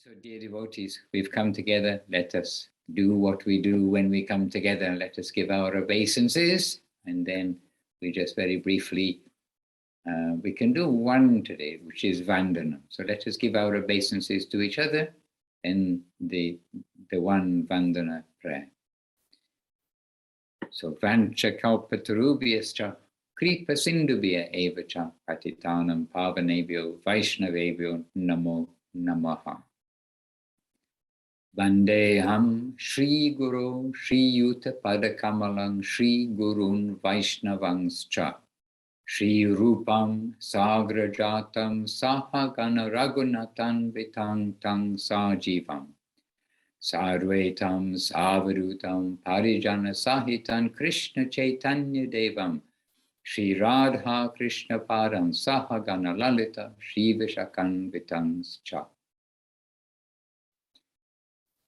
So, dear devotees, we've come together. Let us do what we do when we come together. Let us give our obeisances, and then we just very briefly, we can do one today, which is Vandana. So let us give our obeisances to each other in the one Vandana prayer. So, Vancha Kalpatarubhyascha Kripa Sindhubhya Evacha Patitanam Pavanebhyo Vaishnavebhyo Namo Namaha. Vandeham Shri Guru Shri Yuta Padakamalang Shri Gurun Vaishnavangscha Shri Rupam Sagrajatam Sahagana Raghunatan Vitang Tang Sajivam Sarvetam Savarutam Parijana Sahitan Krishna Chaitanya Devam Shri Radha Krishna Param Sahagana Lalita Shri Vishakan Vitangscha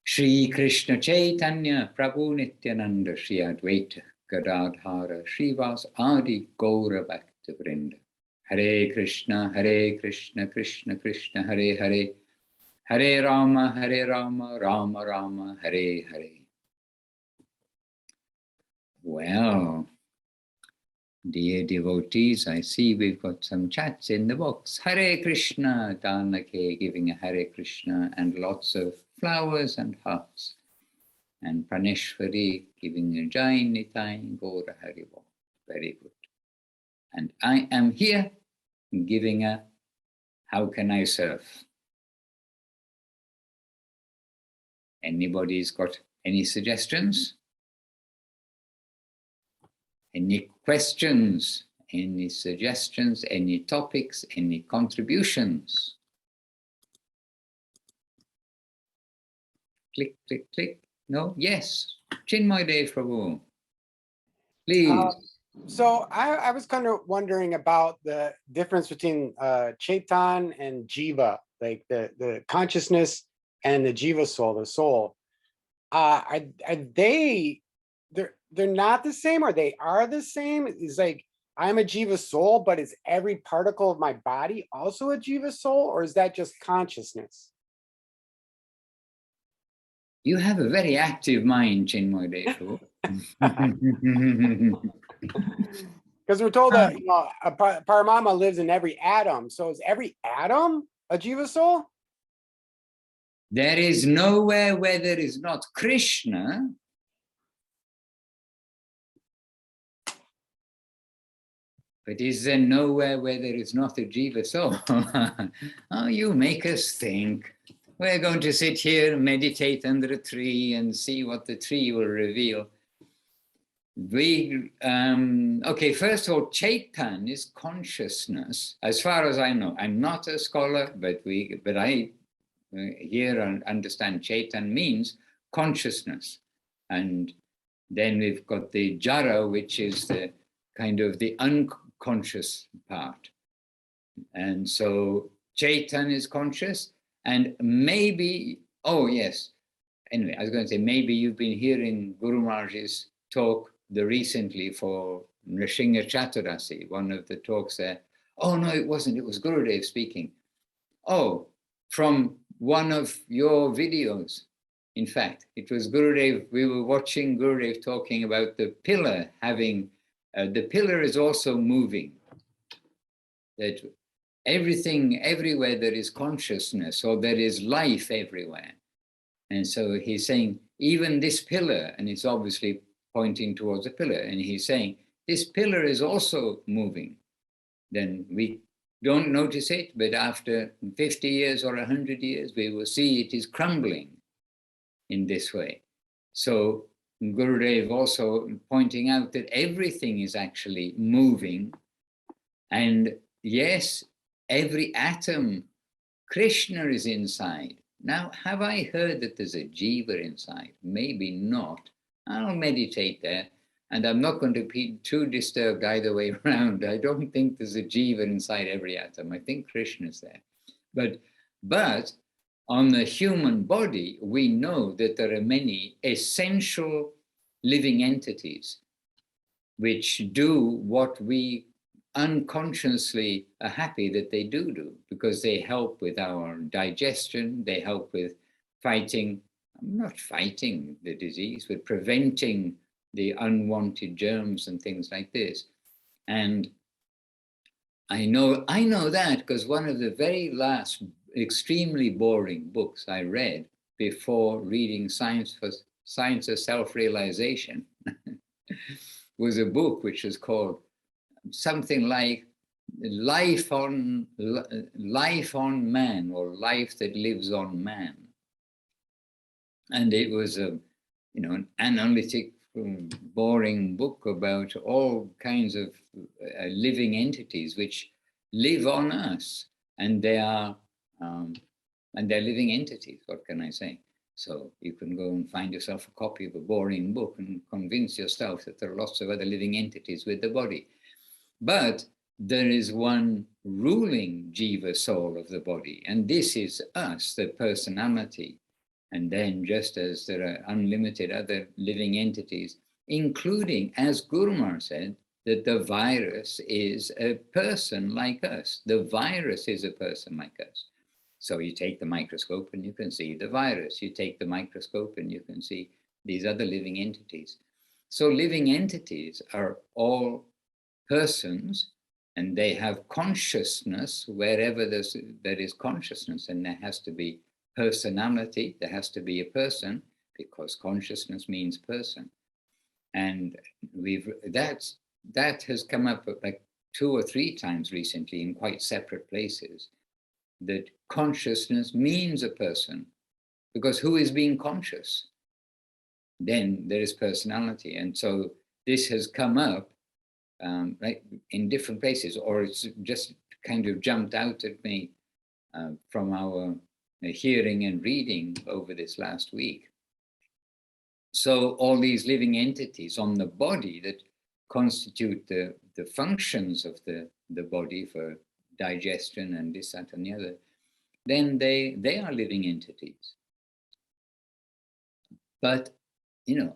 Shri Krishna Chaitanya Prabhu Nityananda Shri Advaita Gadadhara Shrivas Adi Gaura Bhakta Vrinda Hare Krishna Krishna Krishna Hare Hare Hare Rama Rama Rama Hare Hare. Well, dear devotees, I see we've got some chats in the box. Hare Krishna, Danake giving a Hare Krishna and lots of flowers and hearts. And Praneshwari giving a Jai Nitai Gaura Haribo. Very good. And I am here giving a How Can I Serve? Anybody's got any suggestions? Any questions? Any suggestions? Any topics? Any contributions? Click, click, click. No? Yes. Chinmoy Prabhu. Please. So I was kind of wondering about the difference between Chaitan and Jiva, like the consciousness and the Jiva soul, the soul. Are they're not the same, or they are the same? It's like I'm a Jiva soul, but is every particle of my body also a Jiva soul, or is that just consciousness? You have a very active mind, Chinmoy Devu. Because we're told that Paramama lives in every atom. So is every atom a Jiva soul? There is nowhere where there is not Krishna. But is there nowhere where there is not a Jiva soul? Oh, you make us think. We're going to sit here and meditate under a tree and see what the tree will reveal. Okay, first of all, Chaitan is consciousness, as far as I know. I'm not a scholar, but I hear and understand Chaitan means consciousness. And then we've got the Jara, which is the kind of the unconscious part. And so Chaitan is conscious, and maybe, oh yes, anyway, I was going to say, maybe you've been hearing Guru Maharaj's talk recently for Nrsimha Chaturasi, one of the talks there. Oh no, it wasn't, it was Gurudev speaking. Oh, from one of your videos. In fact, it was Gurudev, we were watching Gurudev talking about the pillar having, the pillar is also moving. That everything, everywhere there is consciousness, or there is life everywhere. And so he's saying, even this pillar, and it's obviously pointing towards a pillar, and he's saying, this pillar is also moving. Then we don't notice it, but after 50 years or 100 years, we will see it is crumbling in this way. So Gurudev also pointing out that everything is actually moving. And yes, every atom, Krishna is inside. Now, have I heard that there's a Jiva inside? Maybe not. I'll meditate there. And I'm not going to be too disturbed either way around. I don't think there's a Jiva inside every atom. I think Krishna's there. But on the human body, we know that there are many essential living entities which do what we unconsciously are happy that they do, because they help with our digestion, they help with fighting, not fighting the disease, but preventing the unwanted germs and things like this. And I know that because one of the very last extremely boring books I read before reading Science of Self-Realization was a book which was called something like Life on Man, or Life That Lives on Man. And it was a, an analytic, boring book about all kinds of living entities which live on us, and they are they're living entities. What can I say? So you can go and find yourself a copy of a boring book and convince yourself that there are lots of other living entities with the body. But there is one ruling jiva soul of the body, and this is us, the personality. And then, just as there are unlimited other living entities, including, as Gurumar said, that the virus is a person like us. The virus is a person like us. So you take the microscope and you can see the virus. You take the microscope and you can see these other living entities. So living entities are all persons, and they have consciousness wherever there is consciousness, and there has to be personality, there has to be a person, because consciousness means person. And that has come up like 2 or 3 times recently in quite separate places, that consciousness means a person, because who is being conscious? Then there is personality. And so this has come up right, in different places, or it's just kind of jumped out at me from our hearing and reading over this last week. So all these living entities on the body that constitute the functions of the body for digestion and this, that, and the other, then they are living entities. But,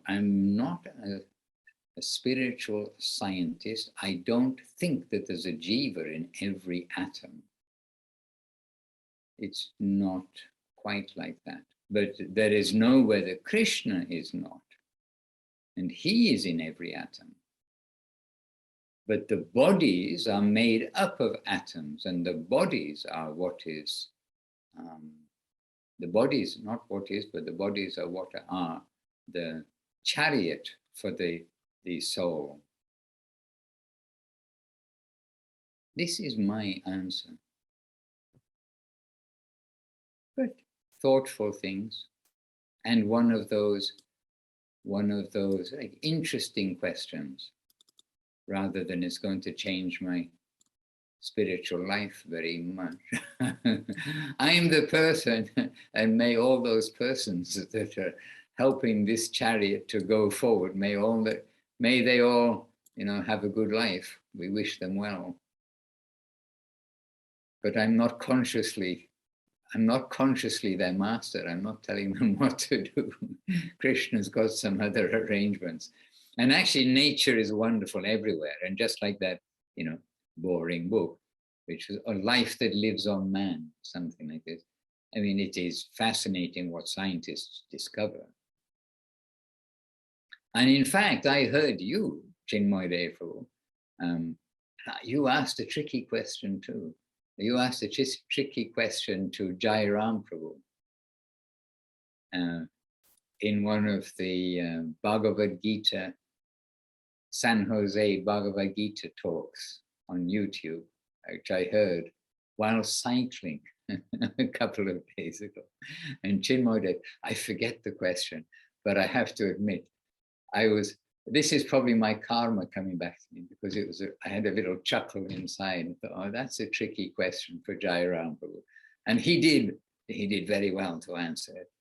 I'm not a spiritual scientist. I don't think that there's a jiva in every atom. It's not quite like that. But there is nowhere that Krishna is not. And he is in every atom. But the bodies are made up of atoms, and the bodies are what is, the bodies, not what is, but the bodies are what are the chariot for the soul. This is my answer. But thoughtful things, and one of those like interesting questions, rather than it's going to change my spiritual life very much. I am the person, and may all those persons that are helping this chariot to go forward, may they all, have a good life. We wish them well. But I'm not consciously their master. I'm not telling them what to do. Krishna's got some other arrangements. And actually nature is wonderful everywhere. And just like that, boring book, which is A Life That Lives on Man, something like this. I mean, it is fascinating what scientists discover. And in fact, I heard you, Chinmoy Prabhu, you asked a tricky question too. You asked a tricky question to Jai Ram Prabhu in one of the Bhagavad Gita, San Jose Bhagavad Gita talks on YouTube, which I heard while cycling a couple of days ago. And Chinmoy, I forget the question, but I have to admit, this is probably my karma coming back to me, because I had a little chuckle inside and thought, oh, that's a tricky question for Jai Ram Prabhu. And he did very well to answer it.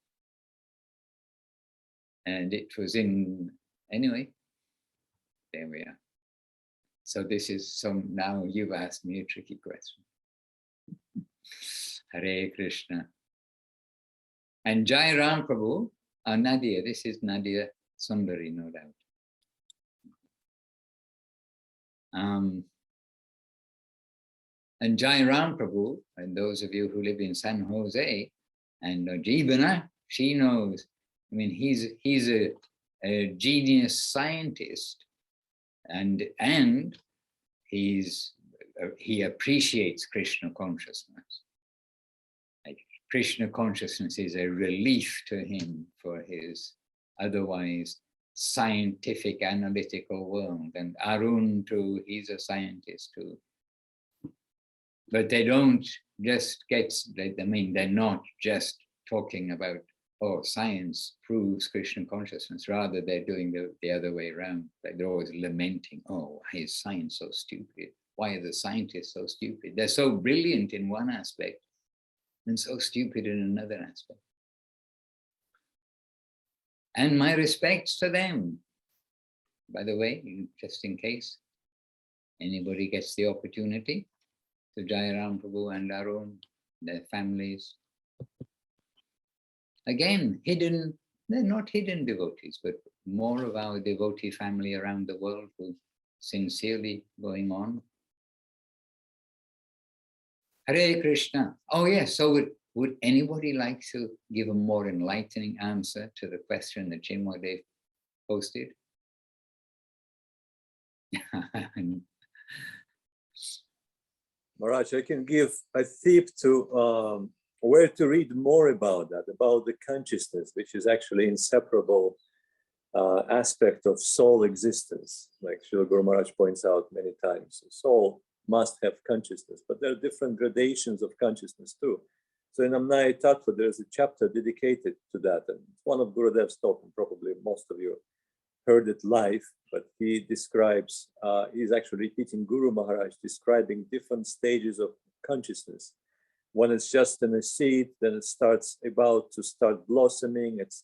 And it was anyway, there we are. So now you've asked me a tricky question. Hare Krishna. And Jai Ram Prabhu, Nadia, this is Nadia Sundari, no doubt. And Jai Ram Prabhu, and those of you who live in San Jose, and Jeevana, she knows. I mean, he's a genius scientist, and he appreciates Krishna consciousness. Like, Krishna consciousness is a relief to him for his otherwise scientific, analytical world. And Arun too, he's a scientist too. But they don't just get, I mean, they're not just talking about, oh, science proves Krishna consciousness. Rather, they're doing the other way around. Like, they're always lamenting, oh, why is science so stupid? Why are the scientists so stupid? They're so brilliant in one aspect and so stupid in another aspect. And my respects to them. By the way, just in case anybody gets the opportunity, to Jai Ram Prabhu and Arun, their families. Again, hidden, they're not hidden devotees, but more of our devotee family around the world who sincerely going on. Hare Krishna. Oh yes, so would anybody like to give a more enlightening answer to the question that Chinmoy posted? Maharaj, I can give a tip to where to read more about that, about the consciousness, which is actually inseparable aspect of soul existence. Like Srila Guru Maharaj points out many times, soul must have consciousness, but there are different gradations of consciousness too. So in Amnaya Tattva, there's a chapter dedicated to that. And it's one of Gurudev's talk, and probably most of you heard it live, but he describes, he's actually repeating Guru Maharaj, describing different stages of consciousness. When it's just in a seed, then it starts about to start blossoming, it's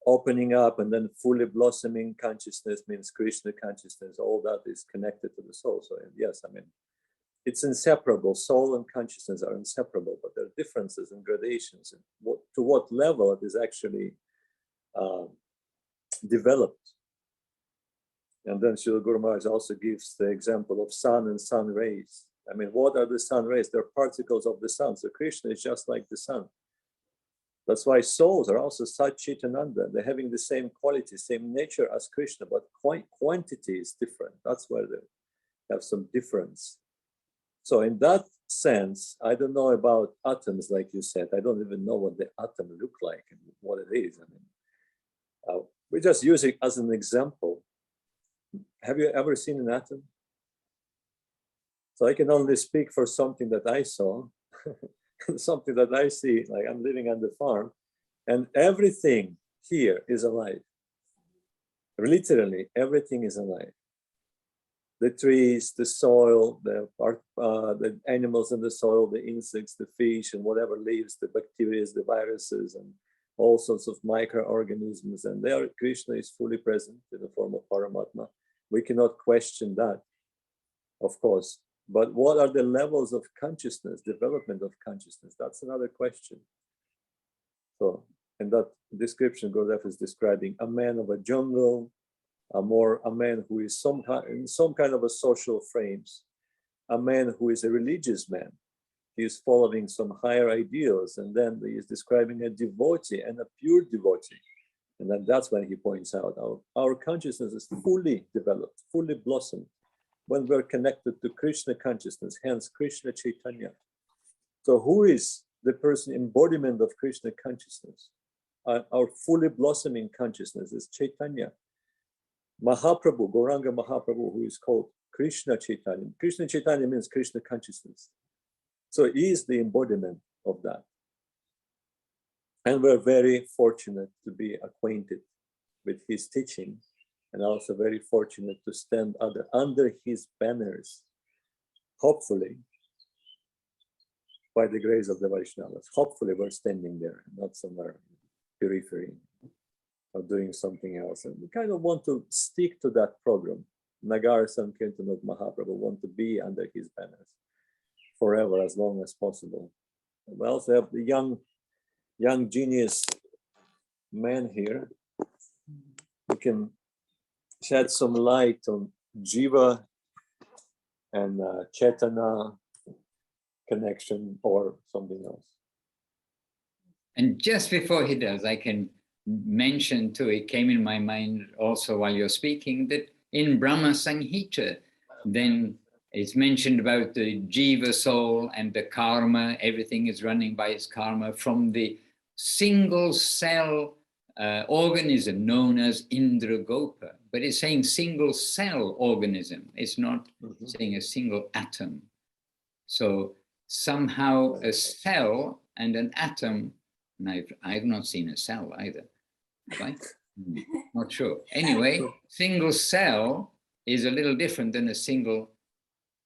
opening up, and then fully blossoming consciousness means Krishna consciousness. All that is connected to the soul. So yes, I mean, it's inseparable. Soul and consciousness are inseparable, but there are differences and gradations, and to what level it is actually developed. And then Srila Guru Maharaj also gives the example of sun and sun rays. I mean, what are the sun rays? They're particles of the sun. So Krishna is just like the sun. That's why souls are also Sat Chit Ananda. They're having the same quality, same nature as Krishna, but quantity is different. That's where they have some difference. So in that sense, I don't know about atoms, like you said. I don't even know what the atom look like and what it is. I mean, we just use it as an example. Have you ever seen an atom? So I can only speak for something that I saw, something that I see, like I'm living on the farm, and everything here is alive. Literally, everything is alive. The trees, the soil, the animals in the soil, the insects, the fish, and whatever lives, the bacteria, the viruses, and all sorts of microorganisms. And there, Krishna is fully present in the form of Paramatma. We cannot question that, of course. But what are the levels of consciousness, development of consciousness? That's another question. So in that description, Gurudev is describing a man of a jungle, a man who is in some kind of a social frames, a man who is a religious man. He is following some higher ideals, and then he is describing a devotee and a pure devotee. And then that's when he points out our consciousness is fully developed, fully blossomed, when we're connected to Krishna consciousness, hence Krishna Chaitanya. So who is the person embodiment of Krishna consciousness? Our fully blossoming consciousness is Chaitanya. Mahaprabhu, Gauranga Mahaprabhu, who is called Krishna Chaitanya. Krishna Chaitanya means Krishna consciousness. So he is the embodiment of that. And we're very fortunate to be acquainted with his teaching, and also very fortunate to stand under his banners, hopefully, by the grace of the Vaishnavas. Hopefully we're standing there, not somewhere periphery or doing something else. And we kind of want to stick to that program. Nagar Sankirtan of Mahaprabhu want to be under his banners forever, as long as possible. And we also have the young genius man here who can shed some light on Jiva and Chetana connection or something else. And just before he does, I can mention too, it came in my mind also while you're speaking, that in Brahma Sanghita, then it's mentioned about the jiva soul and the karma, everything is running by its karma from the single cell organism known as Indragopa. But it's saying single cell organism, it's not saying a single atom. So somehow a cell and an atom, and I've not seen a cell either, right? Not sure. Anyway, single cell is a little different than a single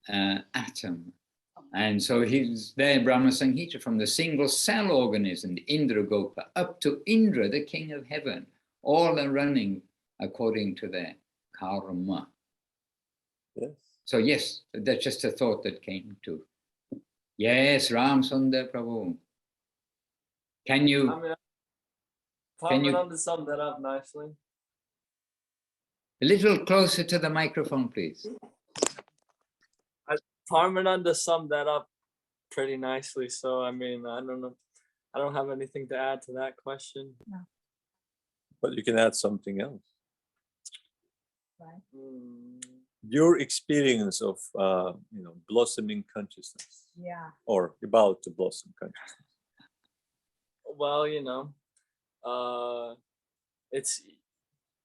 atom. And so he's there, Brahma Sanghita, from the single cell organism, the Indragopa, up to Indra, the king of heaven. All are running according to their karma. Yes. So yes, that's just a thought that came to. Yes, Ram Sundar Prabhu. Can you? To sum that up nicely? A little closer to the microphone, please. Parmananda summed that up pretty nicely. So, I mean, I don't know. I don't have anything to add to that question. No. But you can add something else. Right. Your experience of, blossoming consciousness. Yeah. Or about to blossom consciousness. Well, it's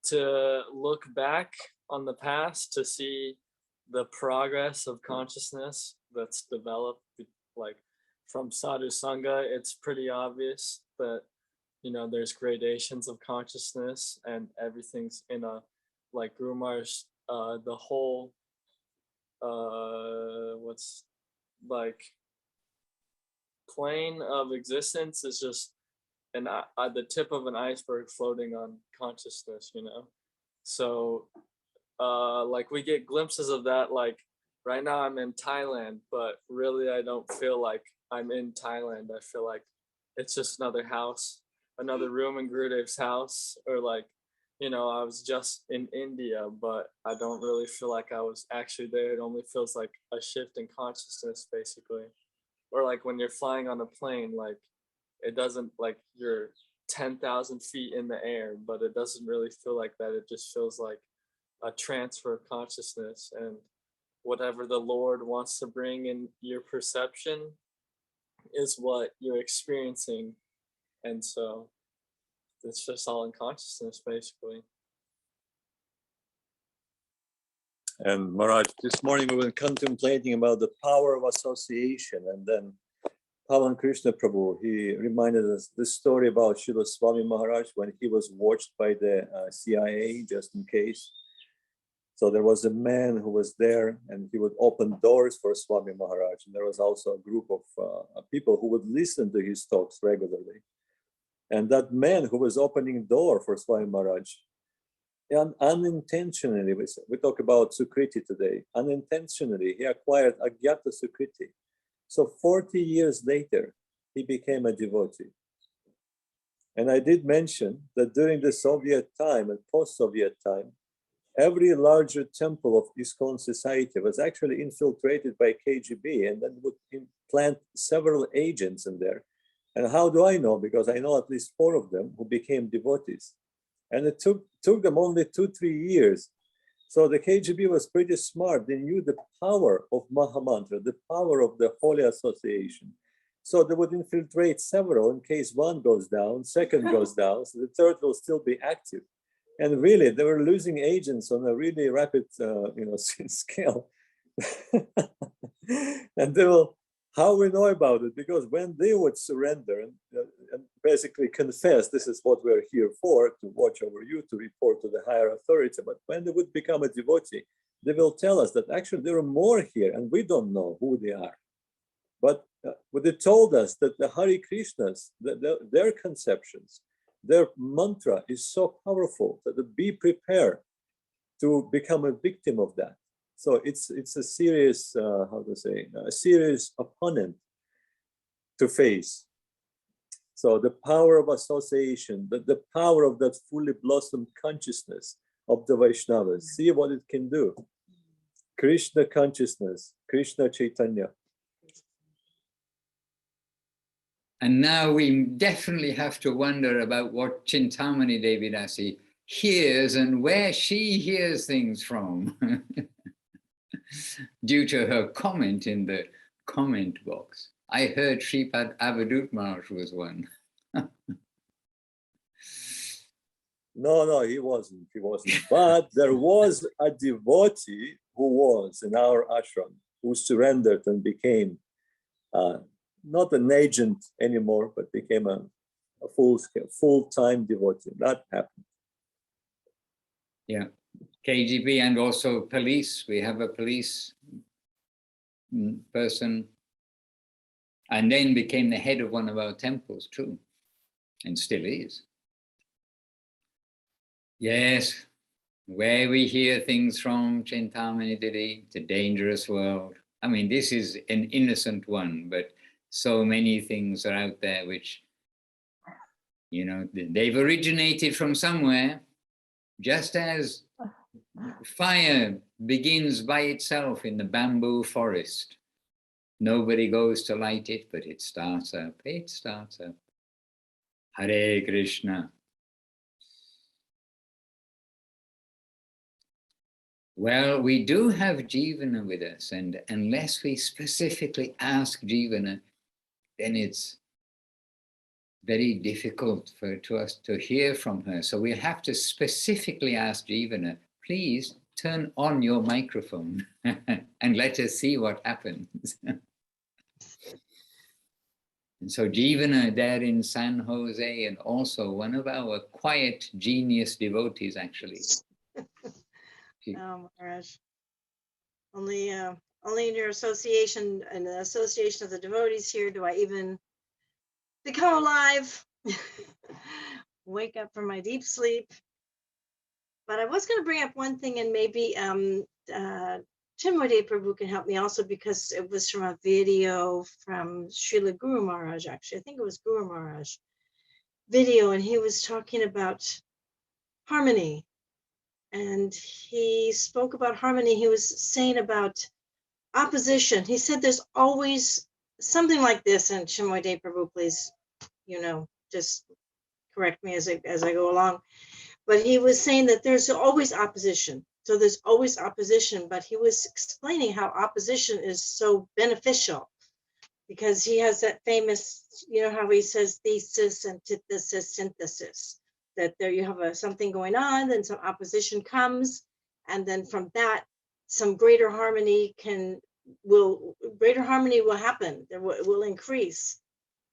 to look back on the past to see the progress of consciousness that's developed, like from sadhu sangha. It's pretty obvious that there's gradations of consciousness, and everything's in a, like Guru Maharaj, the whole what's like plane of existence is just the tip of an iceberg floating on consciousness, so like we get glimpses of that. Like right now I'm in Thailand, but really I don't feel like I'm in Thailand. I feel like it's just another house, another room in Gurudev's house, or like I was just in India, but I don't really feel like I was actually there. It only feels like a shift in consciousness, basically. Or like when you're flying on a plane, like it doesn't, like you're 10,000 feet in the air, but it doesn't really feel like that. It just feels like a transfer of consciousness, and whatever the Lord wants to bring in your perception is what you're experiencing. And so it's just all in consciousness, basically. And Maharaj, this morning we were contemplating about the power of association, and then Pavan Krishna Prabhu, he reminded us this story about Srila Swami Maharaj when he was watched by the CIA, just in case. So there was a man who was there, and he would open doors for Swami Maharaj. And there was also a group of people who would listen to his talks regularly. And that man who was opening door for Swami Maharaj, and unintentionally, we talk about Sukriti today, unintentionally, he acquired Agyata Sukriti. So 40 years later, he became a devotee. And I did mention that during the Soviet time and post-Soviet time, every larger temple of ISKCON society was actually infiltrated by KGB, and then would implant several agents in there. And how do I know? Because I know at least 4 of them who became devotees. And it took them only 2-3 years. So the KGB was pretty smart. They knew the power of Mahamantra, the power of the holy association. So they would infiltrate several in case one goes down, second goes down, so the third will still be active. And really, they were losing agents on a really rapid, scale. And they will, how we know about it? Because when they would surrender and basically confess, this is what we're here for, to watch over you, to report to the higher authority. But when they would become a devotee, they will tell us that actually there are more here, and we don't know who they are. But they told us that the Hare Krishnas, their conceptions, their mantra is so powerful that be prepared to become a victim of that. So it's a serious, a serious opponent to face. So the power of association, the power of that fully blossomed consciousness of the Vaishnavas, see what it can do. Krishna consciousness, Krishna Chaitanya. And now we definitely have to wonder about what Chintamani Devidasi hears and where she hears things from due to her comment in the comment box. I heard Sripad Avadut Maharaj was one. No, he wasn't. He wasn't. But there was a devotee who was in our ashram who surrendered and became not an agent anymore, but became a full-time devotee. That happened. Yeah, KGB and also police. We have a police person, and then became the head of one of our temples too, and still is. Yes, where we hear things from, Chintamani Didi, it's a dangerous world. I mean, this is an innocent one, but so many things are out there which, you know, they've originated from somewhere, just as fire begins by itself in the bamboo forest. Nobody goes to light it, but it starts up. It starts up. Hare Krishna. Well, we do have Jivana with us, and unless we specifically ask Jivana, then it's very difficult to us to hear from her. So we have to specifically ask Jivana, please turn on your microphone and let us see what happens. And so Jivana there in San Jose, and also one of our quiet genius devotees, actually. Oh, Maharaj. Only in your association and the association of the devotees here do I even become alive, wake up from my deep sleep. But I was going to bring up one thing, and maybe Chinmoy Prabhu can help me also, because it was from a video from Srila Guru Maharaj, actually. I think it was Guru Maharaj video, and he was talking about harmony. And he spoke about harmony. He was saying about opposition. He said there's always something like this, and Chinmoy Prabhu, please, just correct me as I go along. But he was saying that there's always opposition. So there's always opposition, but he was explaining how opposition is so beneficial, because he has that famous, how he says thesis, antithesis, synthesis. That there you have something going on, then some opposition comes, and then from that, some greater harmony will happen. There will increase.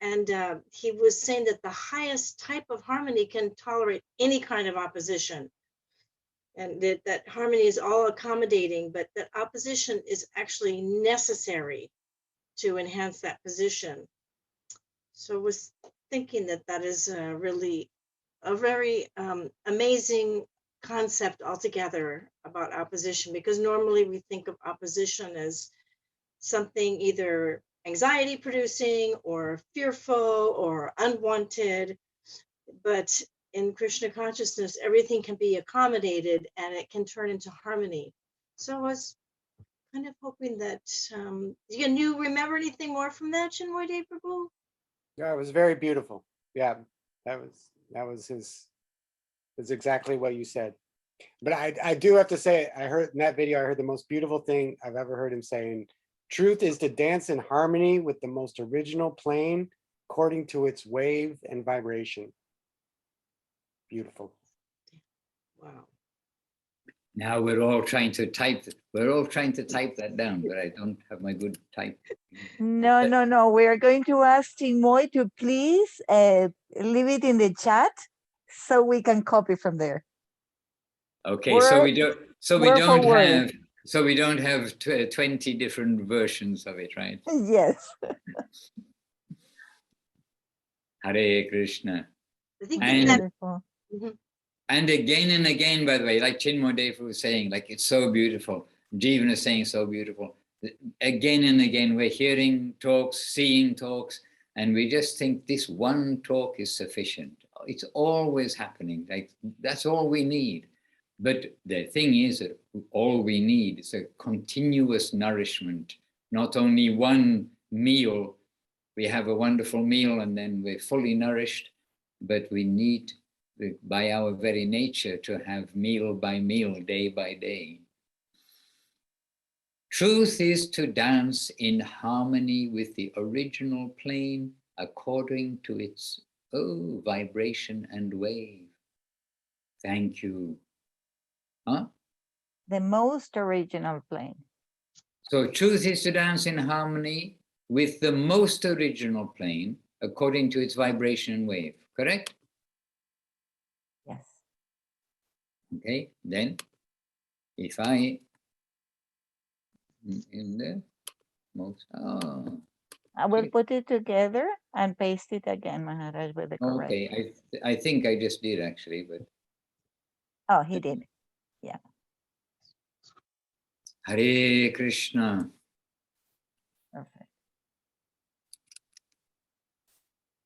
And he was saying that the highest type of harmony can tolerate any kind of opposition, and that harmony is all accommodating, but that opposition is actually necessary to enhance that position. So I was thinking that is really a very amazing concept altogether about opposition, because normally we think of opposition as something either anxiety producing or fearful or unwanted. But in Krishna consciousness, everything can be accommodated and it can turn into harmony. So I was kind of hoping that you remember anything more from that, Chinmoy Prabhu? Yeah, it was very beautiful. Yeah, that was is exactly what you said. But I do have to say, I heard in that video, I heard the most beautiful thing I've ever heard him saying. Truth is to dance in harmony with the most original plane according to its wave and vibration. Beautiful. Wow. Now we're all trying to type that down, but I don't have my good type. No. We are going to ask Chinmoy to please leave it in the chat so we can copy from there. Okay, so we don't have 20 different versions of it, right? Yes. Hare Krishna. I think And again and again, by the way, like Chinmoy Dev was saying, like it's so beautiful. Jeevan is saying so beautiful. Again and again, we're hearing talks, seeing talks, and we just think this one talk is sufficient. It's always happening. Like that's all we need. But the thing is that all we need is a continuous nourishment, not only one meal we have a wonderful meal and then we're fully nourished, but we need, by our very nature, to have meal by meal, day by day. Truth is to dance in harmony with the original plane according to its vibration and wave. Thank you. Huh? The most original plane. So truth is to dance in harmony with the most original plane according to its vibration and wave, correct? Yes. Okay, then if I, in the most, I will put it together and paste it again, Maharaj, with the correct. okay, I think I just did actually, but. Oh, he did. Yeah. Hare Krishna. Perfect.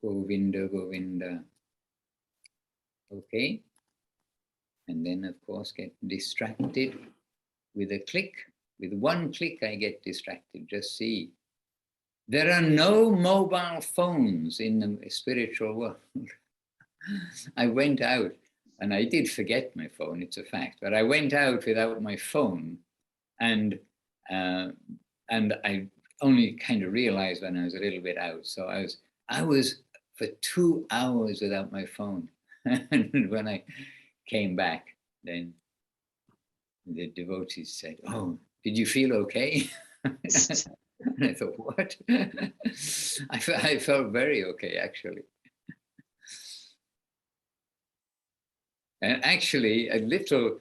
Govinda, Govinda. Okay. And then, of course, get distracted with a click. With one click, I get distracted. Just see. There are no mobile phones in the spiritual world. I went out, and I did forget my phone, it's a fact, but I went out without my phone, and I only kind of realized when I was a little bit out. So I was for 2 hours without my phone. And when I came back, then the devotees said, "Oh, did you feel okay?" And I thought, what? I felt very okay, actually. And actually, a little,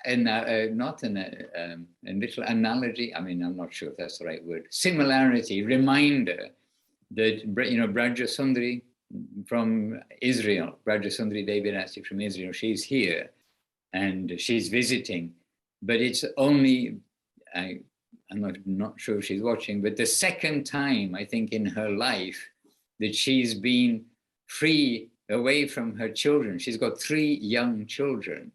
not a little analogy, I mean, I'm not sure if that's the right word, similarity, reminder that, you know, Braja Sundari from Israel, Braja Sundari Devi Rasi from Israel, she's here and she's visiting, but it's only, I'm not sure if she's watching, but the second time, I think, in her life that she's been free away from her children. She's got 3 young children.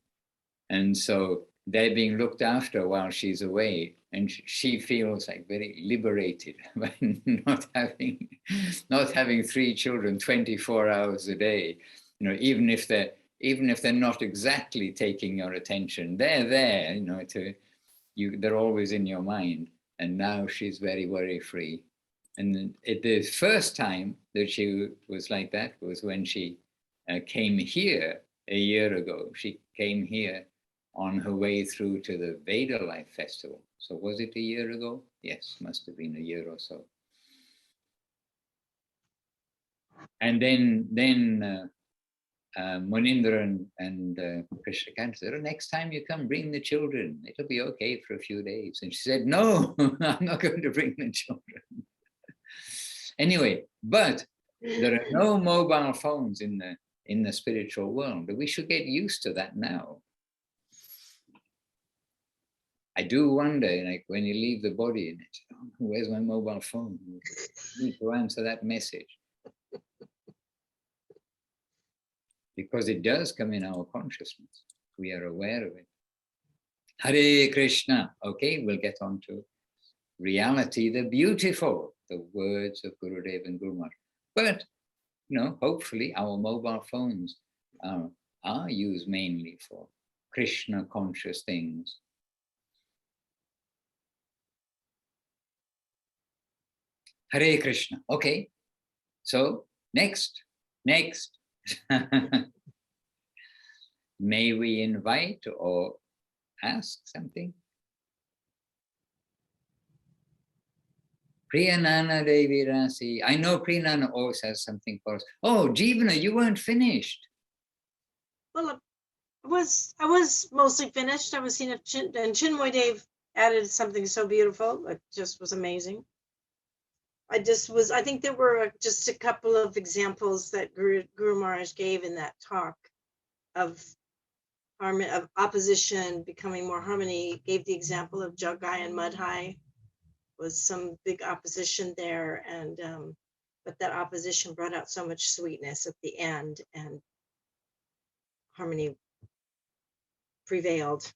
And so they're being looked after while she's away. And she feels like very liberated by not having 3 children 24 hours a day. You know, even if they're not exactly taking your attention, they're there, you know, they're always in your mind. And now she's very worry-free. And the first time that she was like that was when she came here a year ago. She came here on her way through to the Veda Life Festival. So was it a year ago? Yes, must have been a year or so. And then Munindra and Krishnakant said, "Oh, next time you come, bring the children. It'll be okay for a few days." And she said, "No, I'm not going to bring the children." Anyway, but there are no mobile phones in the spiritual world, but we should get used to that now. I do wonder, like, when you leave the body, and it's, "Oh, where's my mobile phone? I need to answer that message." Because it does come in our consciousness. We are aware of it. Hare Krishna. Okay, we'll get on to reality, the beautiful, the words of Gurudev and Guru Maharaj. But, you know, hopefully our mobile phones are used mainly for Krishna conscious things. Hare Krishna. Okay, so next. May we invite or ask something? Priyanana Devi Rasi. I know Priyanana always has something for us. Oh, Jeevana, you weren't finished. Well, I was mostly finished. I was seeing it, and Chinmoy Dave added something so beautiful. It just was amazing. I think there were just a couple of examples that Guru Maharaj gave in that talk of opposition becoming more harmony. Gave the example of Jogai and Madhai. Was some big opposition there, and but that opposition brought out so much sweetness at the end, and harmony prevailed.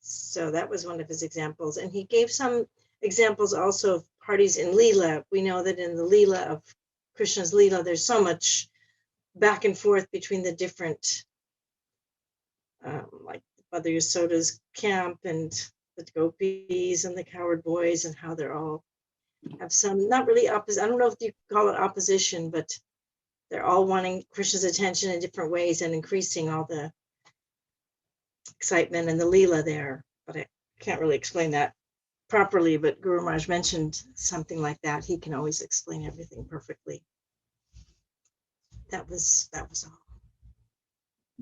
So that was one of his examples, and he gave some examples also of parties in Leela. We know that in the Leela of Krishna's Leela, there's so much back and forth between the different, like Mother Yasoda's camp and the gopis and the coward boys, and how they're all have some, not really opposite, I don't know if you call it opposition, but they're all wanting Krishna's attention in different ways and increasing all the excitement and the Leela there. But I can't really explain that properly, but Guru Maharaj mentioned something like that. He can always explain everything perfectly. That was all.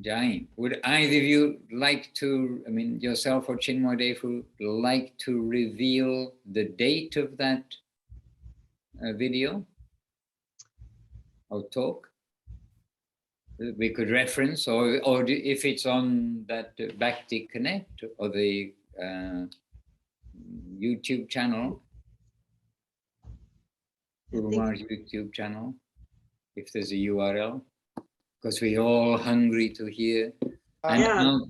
Jai, would either of you like to, I mean, yourself or Chinmoy Defu, like to reveal the date of that video or talk? We could reference, or if it's on that Bhakti Connect or the YouTube channel, Guru Maharaj's YouTube channel, if there's a URL, because we're all hungry to hear. And Yeah. now,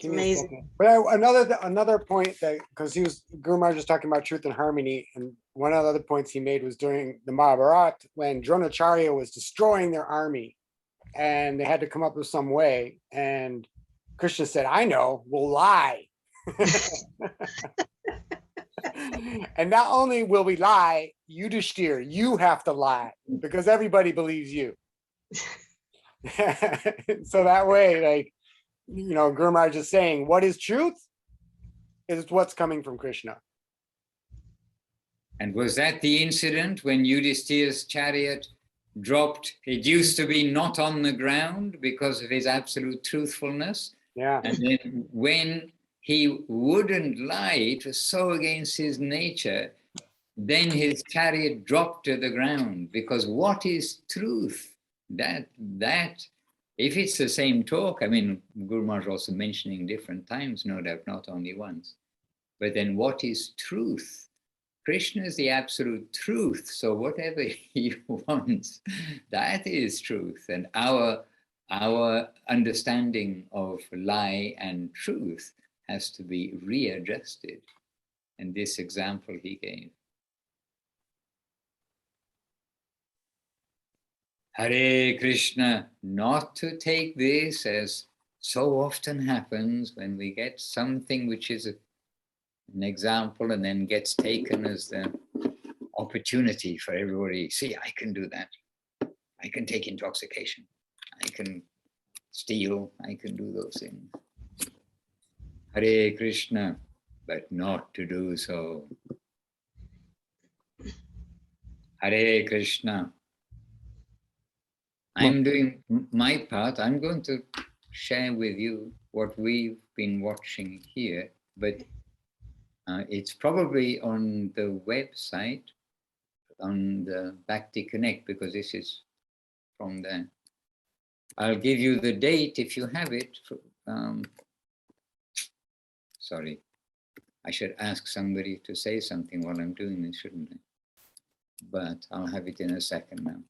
Give me a Amazing. second. But another point that, because Guru Maharaj was talking about truth and harmony, and one of the other points he made was during the Mahabharata when Dronacharya was destroying their army, and they had to come up with some way, and Krishna said, "I know, we'll lie." And not only will we lie, Yudhishthir, you have to lie because everybody believes you. So that way, like, you know, Guru Maharaj is saying, what is truth is what's coming from Krishna. and was that the incident when Yudhishthir's chariot dropped? It used to be not on the ground because of his absolute truthfulness. Yeah. And then when he wouldn't lie, it was so against his nature, then his chariot dropped to the ground. Because what is truth? That if it's the same talk, I mean, Guru Maharaj also mentioning different times, no doubt, not only once. But then what is truth? Krishna is the absolute truth. So whatever he wants, that is truth. And our understanding of lie and truth has to be readjusted. And this example he gave. Hare Krishna, not to take this as so often happens when we get something which is an example and then gets taken as the opportunity for everybody. See, I can do that. I can take intoxication. I can steal. I can do those things. Hare Krishna, but not to do so. Hare Krishna. I'm doing my part. I'm going to share with you what we've been watching here, but it's probably on the website, on the Bhakti Connect, because this is from there. I'll give you the date if you have it. Sorry, I should ask somebody to say something while I'm doing this, shouldn't I? But I'll have it in a second now.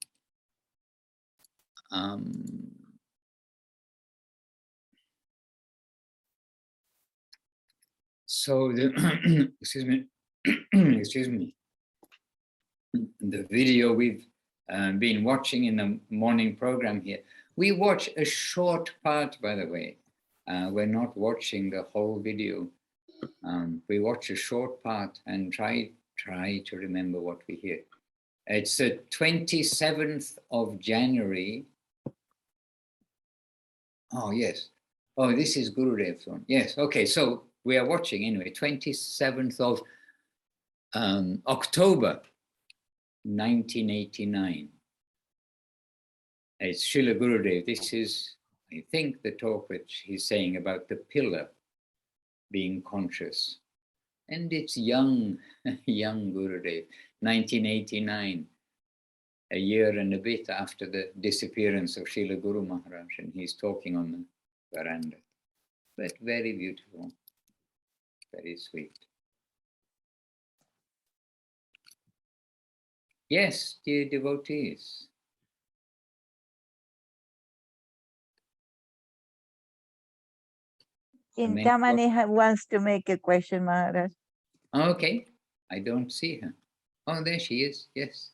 So the excuse me, excuse me. The video we've been watching in the morning program here, we watch a short part, by the way. We're not watching the whole video. We watch a short part and try to remember what we hear. It's the 27th of January. Oh, yes. Oh, this is Gurudev's one. Yes, okay, so we are watching anyway, 27th of October, 1989. It's Srila Gurudev. This is, I think, the talk which he's saying about the pillar being conscious. And it's young, young Gurudev, 1989, a year and a bit after the disappearance of Srila Guru Maharaj, and he's talking on the veranda. But very beautiful, very sweet. Yes, dear devotees. Chintamani wants to make a question, Maharaj. Okay, I don't see her. Oh, there she is, yes.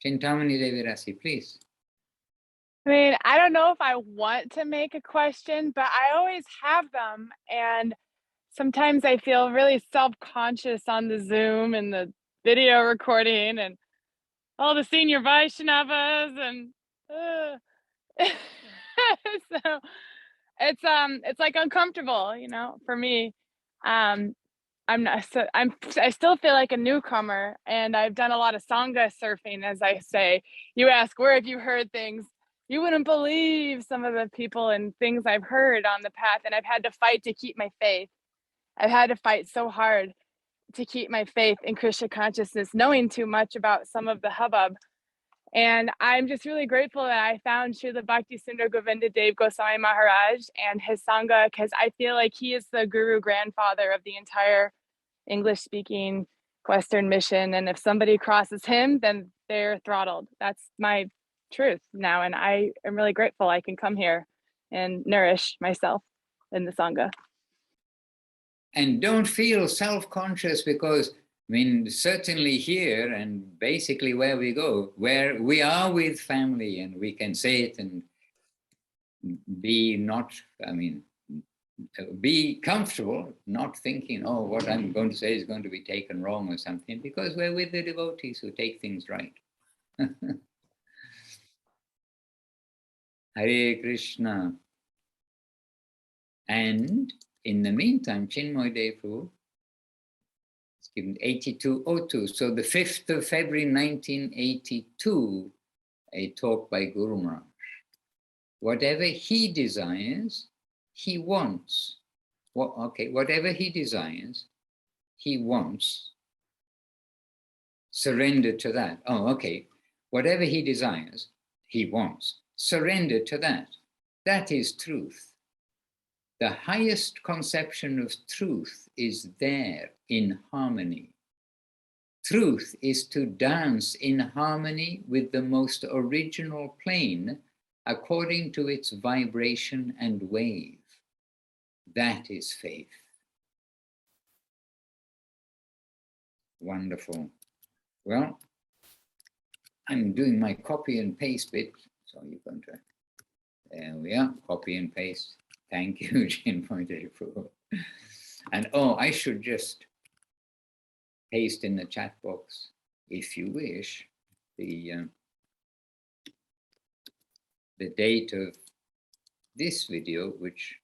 Chintamani Devirasi, please. I mean, I don't know if I want to make a question, but I always have them. And sometimes I feel really self-conscious on the Zoom and the video recording and all the senior Vaishnavas and so it's like uncomfortable, you know, for me. I'm not so I still feel like a newcomer, and I've done a lot of sangha surfing, as I say. You ask, where have you heard things? You wouldn't believe some of the people and things I've heard on the path, and I've had to fight to keep my faith. I've had to fight so hard to keep my faith in Krishna consciousness, knowing too much about some of the hubbub. And I'm just really grateful that I found Srila Bhakti Sundar Govinda Dev Goswami Maharaj and his Sangha, because I feel like he is the guru grandfather of the entire English speaking Western mission. And if somebody crosses him, then they're throttled. That's my truth now. And I am really grateful I can come here and nourish myself in the Sangha. And don't feel self-conscious, because I mean, certainly here and basically where we go, where we are with family, and we can say it and be not, I mean, be comfortable, not thinking, oh, what I'm going to say is going to be taken wrong or something, because we're with the devotees who take things right. Hare Krishna. And in the meantime, Chinmoy Devu is given 8202. So the 5th of February, 1982, a talk by Guru Maharaj. Whatever he desires, he wants. Well, okay, whatever he desires, he wants. Surrender to that. Oh, okay. Whatever he desires, he wants. Surrender to that. That is truth. The highest conception of truth is there in harmony. Truth is to dance in harmony with the most original plane according to its vibration and wave. That is faith. Wonderful. Well, I'm doing my copy and paste bit, so you're going to, there we are, copy and paste. Thank you, Chinmoy Devu. And oh, I should just paste in the chat box, if you wish, the date of this video, which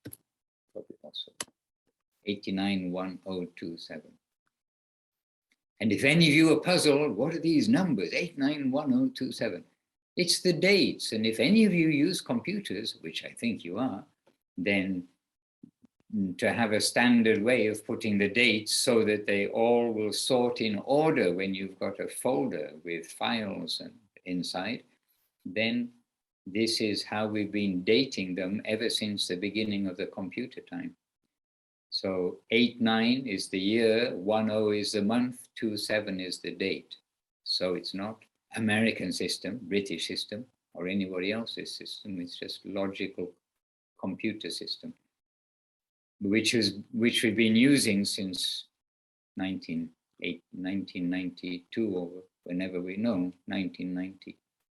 probably also 891027. And if any of you are puzzled, what are these numbers, 891027? It's the dates. And if any of you use computers, which I think you are, then to have a standard way of putting the dates so that they all will sort in order when you've got a folder with files and inside, then this is how we've been dating them ever since the beginning of the computer time. So 89 is the year, 10 is the month, 27 is the date. So it's not American system, British system, or anybody else's system. It's just logical computer system, which we've been using since 1992, or whenever we know, 1990,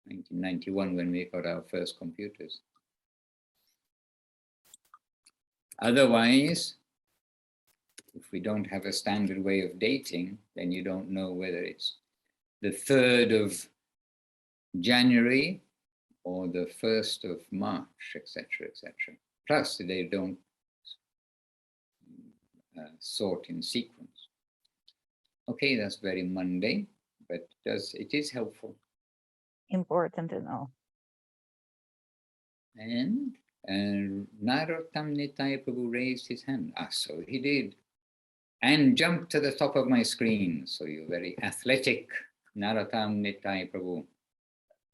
1991, when we got our first computers. Otherwise, if we don't have a standard way of dating, then you don't know whether it's the 3rd of January or the 1st of March, etc., etc. Plus, they don't sort in sequence. Okay, that's very mundane, but it is helpful. Important to know. And Narottam Nitai Prabhu raised his hand. So he did. And jumped to the top of my screen. So you're very athletic, Narottam Nitai Prabhu.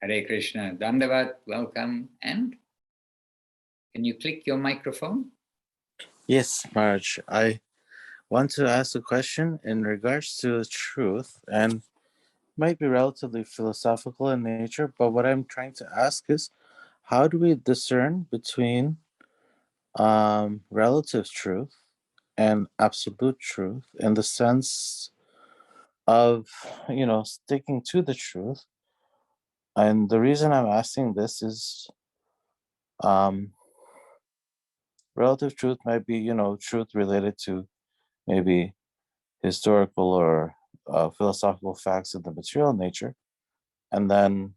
Hare Krishna, Dandavat, welcome. And can you click your microphone? Yes, Maharaj. I want to ask a question in regards to truth, and might be relatively philosophical in nature, but what I'm trying to ask is, how do we discern between relative truth and absolute truth, in the sense of, sticking to the truth, And the reason I'm asking this is relative truth might be, truth related to maybe historical or philosophical facts of the material nature. And then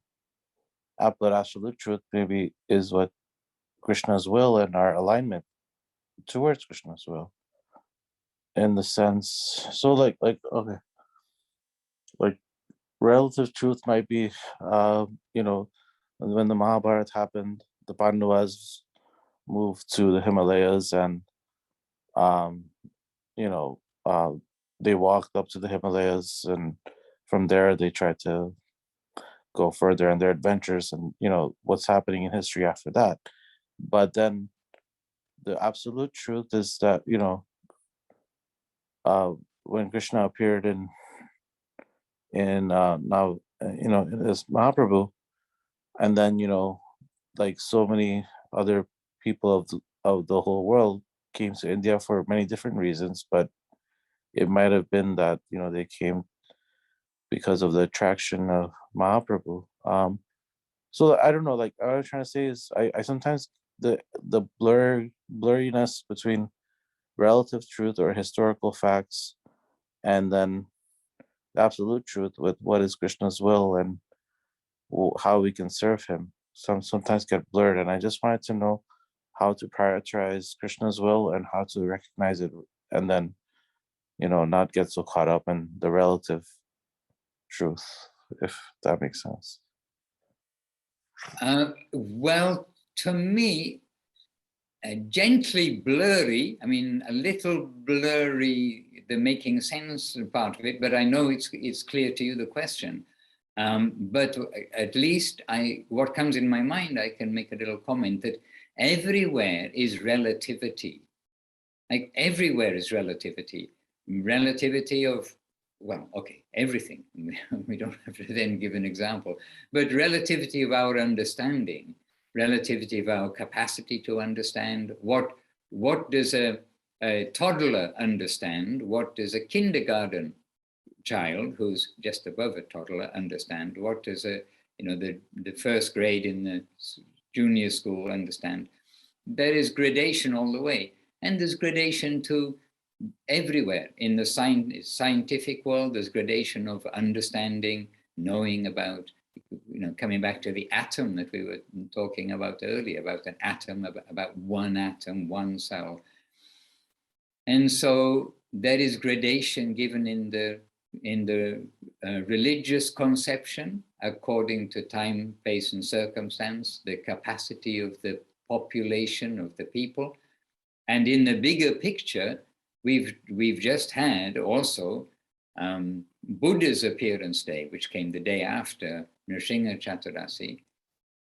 absolute truth maybe is what Krishna's will and our alignment towards Krishna's will. In the sense, so like okay, like relative truth might be, when the Mahabharata happened, the Pandavas moved to the Himalayas, and you know, they walked up to the Himalayas, and from there they tried to go further in their adventures, and what's happening in history after that. But then the absolute truth is that when Krishna appeared in now as Mahaprabhu, and then like so many other people of the whole world came to India for many different reasons, but it might have been that they came because of the attraction of Mahaprabhu. So I don't know. Like what I'm trying to say is, I sometimes the blurriness between relative truth or historical facts and then the absolute truth with what is Krishna's will and how we can serve him sometimes get blurred. And I just wanted to know how to prioritize Krishna's will and how to recognize it, and then not get so caught up in the relative truth, if that makes sense. Well, to me, gently blurry, I mean, a little blurry, the making sense part of it, but I know it's clear to you, the question. But at least what comes in my mind, I can make a little comment that everywhere is relativity. Like everywhere is relativity. Relativity of, well, okay, everything. We don't have to then give an example, but relativity of our understanding, relativity of our capacity to understand. What does a toddler understand? What does a kindergarten child who's just above a toddler understand? What does the first grade in the junior school understand? There is gradation all the way, and there's gradation to everywhere in the scientific world. There's gradation of understanding, knowing about, coming back to the atom that we were talking about earlier, about an atom, about one atom, one cell. And so there is gradation given in the religious conception according to time, place, and circumstance, the capacity of the population of the people. And in the bigger picture, we've just had also Buddha's appearance day, which came the day after Nrsimha Chaturasi,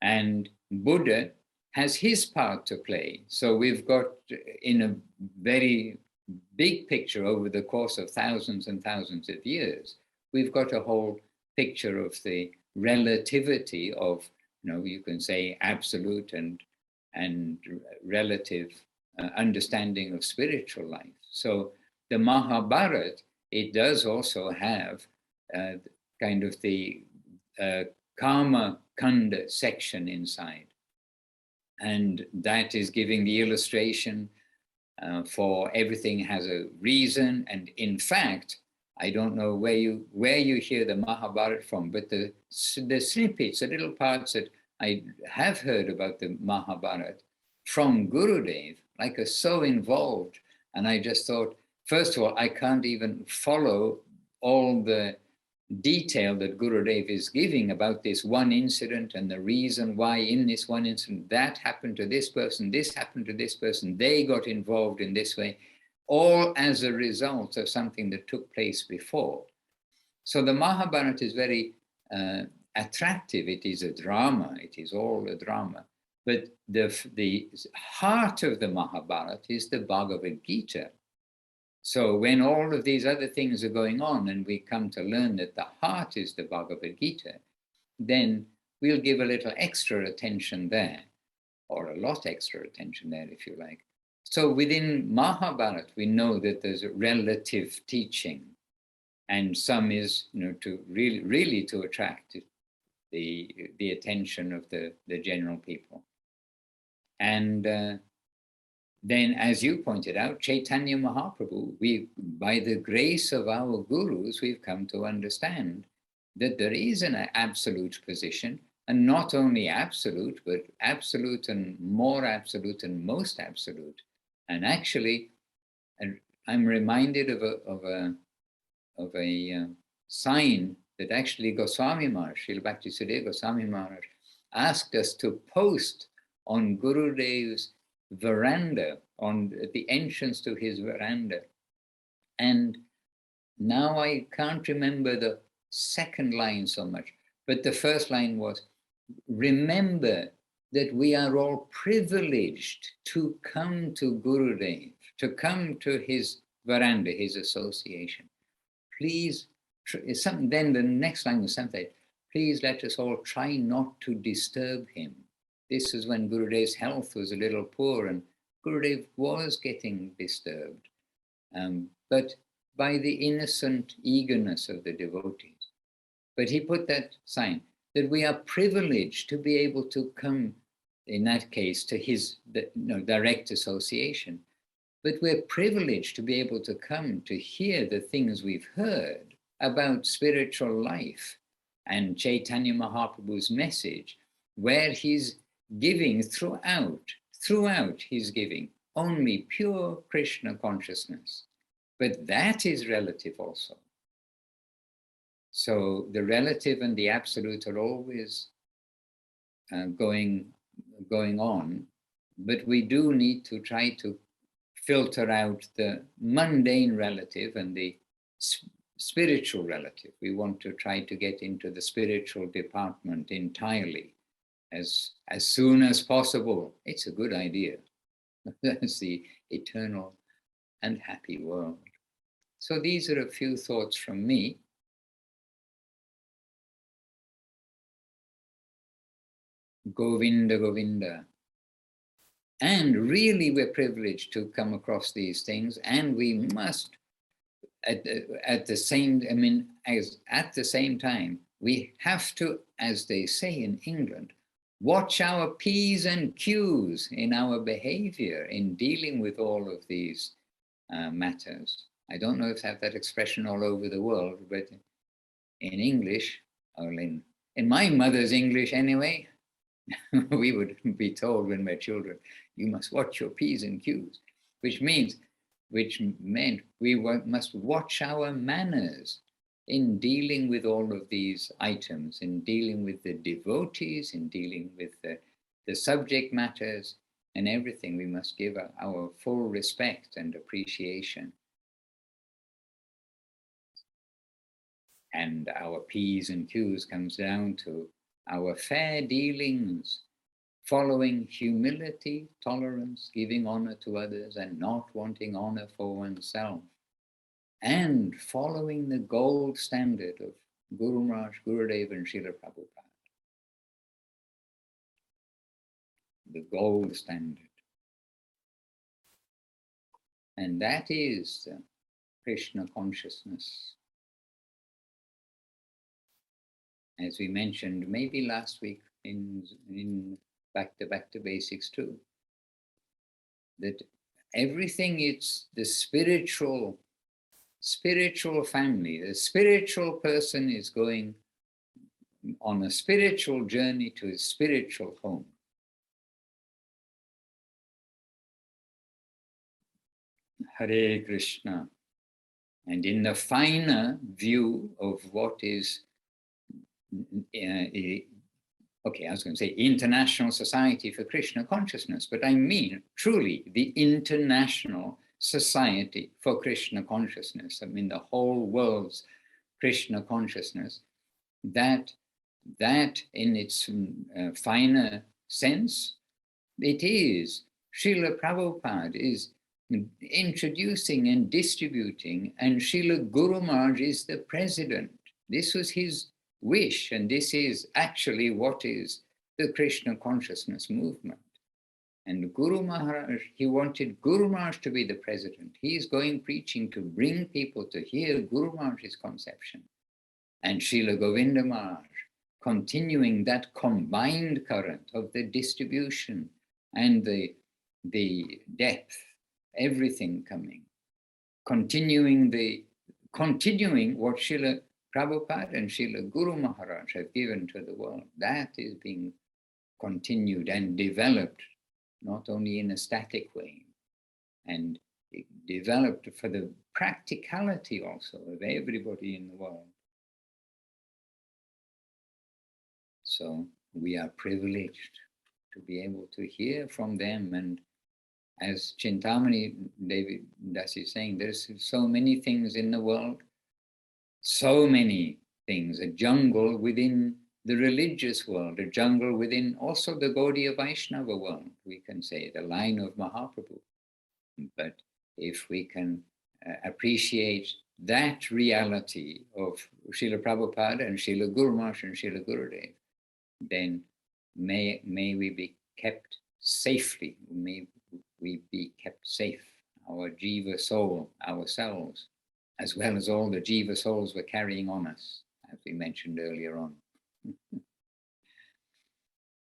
and Buddha has his part to play. So we've got, in a very big picture over the course of thousands and thousands of years, we've got a whole picture of the relativity of, you can say absolute and relative understanding of spiritual life. So the Mahabharata, it does also have kind of the Karma Kanda section inside. And that is giving the illustration for everything has a reason. And in fact, I don't know where you hear the Mahabharata from, but the snippets, the little parts that I have heard about the Mahabharata from Gurudev, like are so involved. And I just thought, first of all, I can't even follow all the detail that Gurudev is giving about this one incident and the reason why in this one incident that happened to this person, this happened to this person, they got involved in this way, all as a result of something that took place before. So the Mahabharata is very attractive. It is a drama. It is all a drama. But the heart of the Mahabharata is the Bhagavad Gita. So when all of these other things are going on and we come to learn that the heart is the Bhagavad Gita, then we'll give a little extra attention there, or a lot extra attention there, if you like. So within Mahabharata, we know that there's a relative teaching, and some is, to really to attract the attention of the general people. And then, as you pointed out, Chaitanya Mahaprabhu, by the grace of our gurus, we've come to understand that there is an absolute position, and not only absolute, but absolute and more absolute and most absolute. And actually, I'm reminded of a sign that actually Goswami Maharaj, Srila Bhakti-Sudeva Goswami Maharaj, asked us to post on Gurudev's veranda, on the entrance to his veranda. And now I can't remember the second line so much, but the first line was, remember that we are all privileged to come to Gurudev, to come to his veranda, his association. Please, then the next line was something, please let us all try not to disturb him. This is when Gurudev's health was a little poor and Gurudev was getting disturbed, but by the innocent eagerness of the devotees. But he put that sign that we are privileged to be able to come, in that case, to his direct association. But we're privileged to be able to come to hear the things we've heard about spiritual life and Chaitanya Mahaprabhu's message, where he's giving throughout he's giving only pure Krishna consciousness. But that is relative also. So the relative and the absolute are always going on, but we do need to try to filter out the mundane relative and the spiritual relative. We want to try to get into the spiritual department entirely as soon as possible. It's a good idea. That's the eternal and happy world. So these are a few thoughts from me. Govinda, Govinda. And really we're privileged to come across these things, and we must at the same time, we have to, as they say in England, watch our P's and Q's in our behavior in dealing with all of these matters. I don't know if I have that expression all over the world, but in English, or in my mother's English anyway, we would be told when we're children, you must watch your P's and Q's, which meant we must watch our manners in dealing with all of these items, in dealing with the devotees, in dealing with the subject matters and everything. We must give our full respect and appreciation. And our P's and Q's comes down to our fair dealings, following humility, tolerance, giving honor to others, and not wanting honor for oneself, and following the gold standard of Guru Maharaj, Gurudev, and Srila Prabhupada. The gold standard. And that is Krishna consciousness. As we mentioned maybe last week in back to basics too, that everything, it's the spiritual family. The spiritual person is going on a spiritual journey to his spiritual home. Hare Krishna. And in the finer view of what is okay, I was going to say International Society for Krishna Consciousness, but I mean truly the International Society for Krishna Consciousness. I mean the whole world's Krishna consciousness, that in its finer sense, it is Srila Prabhupada is introducing and distributing, and Srila Guru Maharaj is the president. This was his wish, and this is actually what is the Krishna consciousness movement. And Guru Maharaj, he wanted Guru Maharaj to be the president. He is going preaching to bring people to hear Guru Maharaj's conception. And Srila Govinda Maharaj continuing that combined current of the distribution and the depth, everything coming, continuing what Srila Prabhupada and Srila Guru Maharaj have given to the world. That is being continued and developed, not only in a static way, and developed for the practicality also of everybody in the world. So we are privileged to be able to hear from them. And as Chintamani David Das is saying, there's so many things in the world, so many things, a jungle within the religious world, a jungle within also the Gaudiya Vaishnava world, we can say, the line of Mahaprabhu. But if we can appreciate that reality of Srila Prabhupada and Srila Guru Maharaj and Srila Gurudev, then may we be kept safely, may we be kept safe, our Jiva soul, ourselves, as well as all the Jiva souls we're carrying on us, as we mentioned earlier on.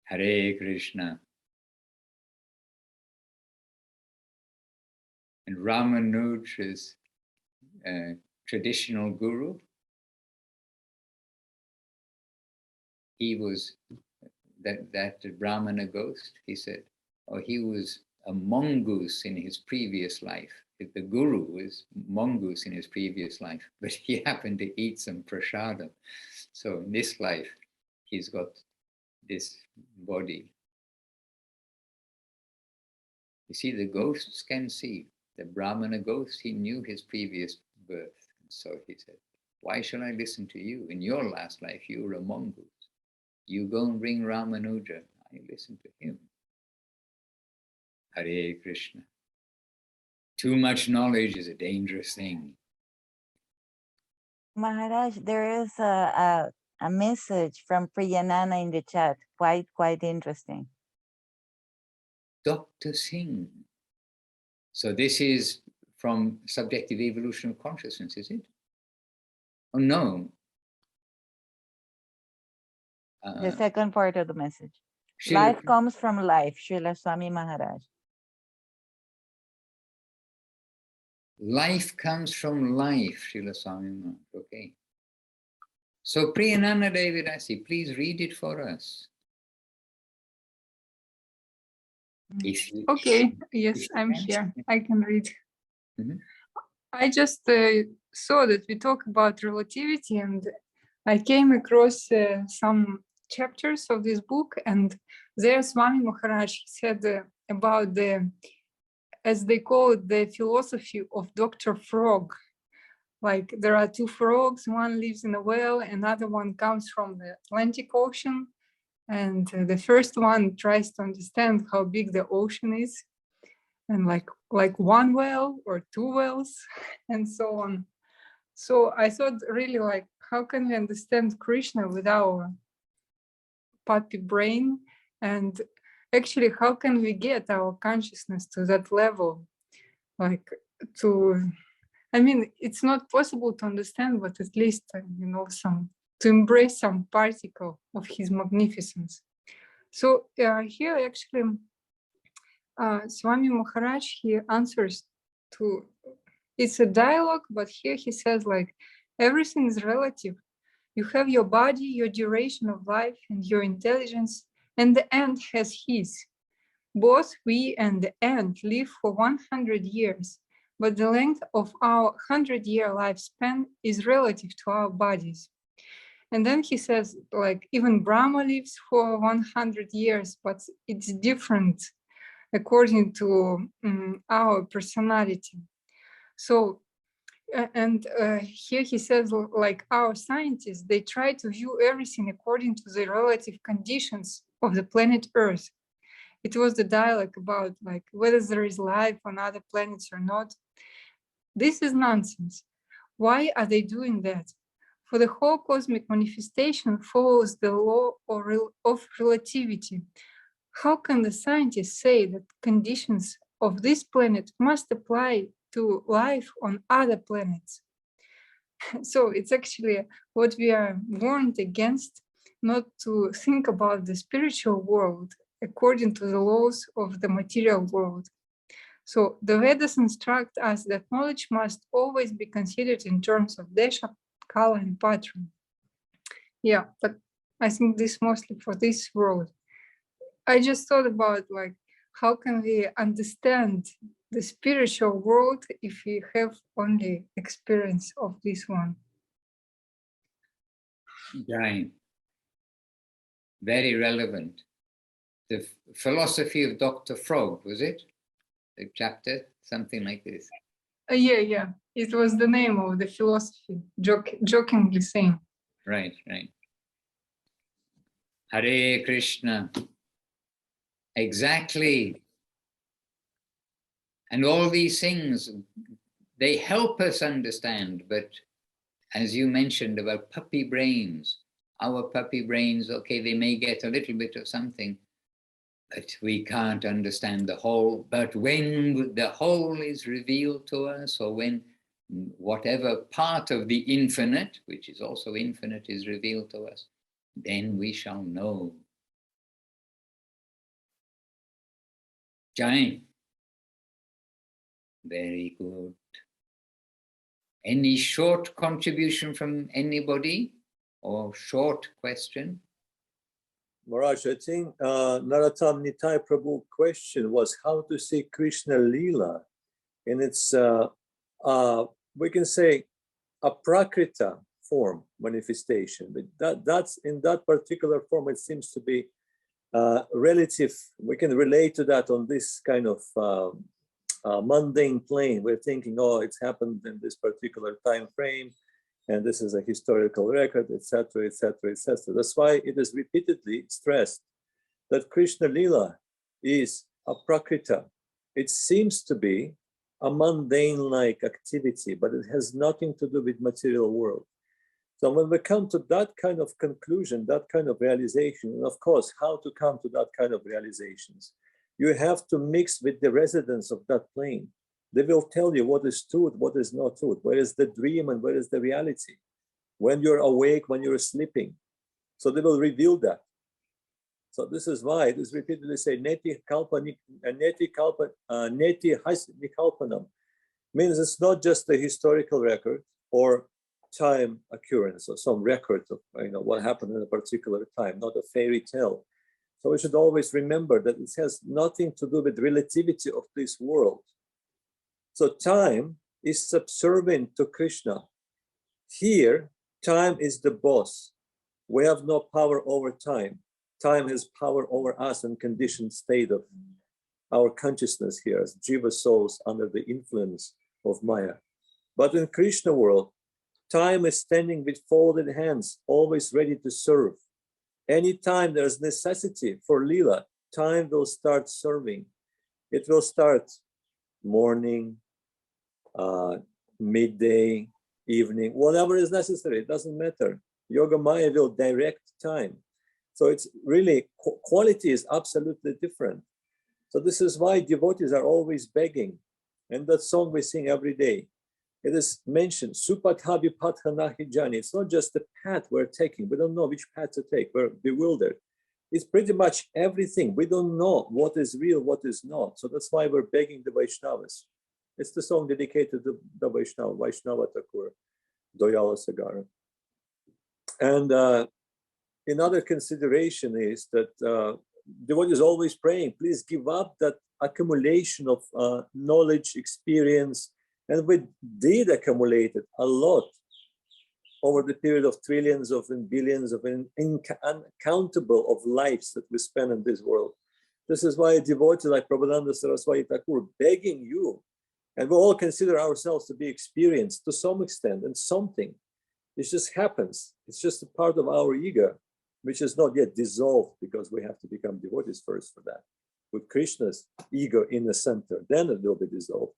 Hare Krishna. And Ramanuja's traditional guru, he was that Brahmana ghost, he said, he was a mongoose in his previous life. The guru was mongoose in his previous life, but he happened to eat some prasadam. So in this life, he's got this body. You see, the ghosts can see. The Brahmana ghost, he knew his previous birth. So he said, why shall I listen to you? In your last life, you were a mongoose. You go and bring Ramanuja. I listen to him. Hare Krishna. Too much knowledge is a dangerous thing. Maharaj, there is a message from Priyanana in the chat, quite interesting. Dr. Singh. So this is from Subjective Evolution of Consciousness, is it? Oh, no. The second part of the message. Srila, Life comes from life, Srila Swami Maharaj. Life comes from life, Srila Swami Maharaj. Okay. So Priyananda Devidasi, please read it for us. Okay, yes, I'm here. I can read. Mm-hmm. I just saw that we talk about relativity, and I came across some chapters of this book, and there Swami Maharaj said about the, as they call it, the philosophy of Dr. Frog. Like there are two frogs, one lives in a well, another one comes from the Atlantic Ocean. And the first one tries to understand how big the ocean is, and like one well or two wells, and so on. So I thought really, like, how can we understand Krishna with our puppy brain? And actually, how can we get our consciousness to that level? Like I mean, it's not possible to understand, but at least, to embrace some particle of his magnificence. So here actually, Swami Maharaj, he answers to, it's a dialogue, but here he says, like, everything is relative. You have your body, your duration of life, and your intelligence, and the ant has his. Both we and the ant live for 100 years, but the length of our 100-year lifespan is relative to our bodies. And then he says, like, even Brahma lives for 100 years, but it's different according to our personality. So, and here he says, like, our scientists, they try to view everything according to the relative conditions of the planet Earth. It was the dialogue about, like, whether there is life on other planets or not. This is nonsense. Why are they doing that? For the whole cosmic manifestation follows the law of relativity. How can the scientists say that conditions of this planet must apply to life on other planets? So it's actually what we are warned against, not to think about the spiritual world according to the laws of the material world. So the Vedas instruct us that knowledge must always be considered in terms of desha, kala, and patra. Yeah, but I think this mostly for this world. I just thought about like, how can we understand the spiritual world if we have only experience of this one? Right. Very relevant. The philosophy of Dr. Frog, was it? The chapter, something like this. Yeah. It was the name of the philosophy, jokingly saying. Right. Hare Krishna. Exactly. And all these things, they help us understand, but as you mentioned about puppy brains, our puppy brains, okay, they may get a little bit of something, but we can't understand the whole. But when the whole is revealed to us, or when whatever part of the infinite, which is also infinite, is revealed to us, then we shall know. Jai. Very good. Any short contribution from anybody or short question? Maharaj, I think Narottam Nitai Prabhu question was how to see Krishna Leela in its, we can say, aprakrita form manifestation. But that's in that particular form, it seems to be relative. We can relate to that on this kind of mundane plane. We're thinking, oh, it's happened in this particular time frame, and this is a historical record, etc., etc., etc. That's why it is repeatedly stressed that Krishna Lila is aprakrita. It seems to be a mundane-like activity, but it has nothing to do with material world. So when we come to that kind of conclusion, that kind of realization, and of course, how to come to that kind of realizations, you have to mix with the residents of that plane. They will tell you what is truth, what is not truth, where is the dream and where is the reality, when you're awake, when you're sleeping. So they will reveal that. So this is why it is repeatedly say, neti has nikalpanam, means it's not just a historical record or time occurrence or some record of what happened in a particular time, not a fairy tale. So we should always remember that it has nothing to do with relativity of this world. So time is subservient to Krishna. Here, time is the boss. We have no power over time. Time has power over us and conditioned state of our consciousness here as jiva souls under the influence of Maya. But in Krishna world, time is standing with folded hands, always ready to serve. Anytime there's necessity for Leela, time will start serving. It will start morning, midday, evening, whatever is necessary, it doesn't matter. Yoga Maya will direct time. So it's really, quality is absolutely different. So this is why devotees are always begging. And that song we sing every day, it is mentioned, Supathabi Pathanahi Jani. It's not just the path we're taking. We don't know which path to take. We're bewildered. It's pretty much everything. We don't know what is real, what is not. So that's why we're begging the Vaishnavas. It's the song dedicated to the Vaishnava Thakur, Doyala Sagara. And another consideration is that devotees always praying, please give up that accumulation of knowledge, experience, and we did accumulate it a lot over the period of trillions of and billions of uncountable of lives that we spend in this world. This is why a devotee like Prabhupada Saraswati Thakur begging you, and we all consider ourselves to be experienced to some extent and something. It just happens. It's just a part of our ego, which is not yet dissolved because we have to become devotees first for that. With Krishna's ego in the center, then it will be dissolved.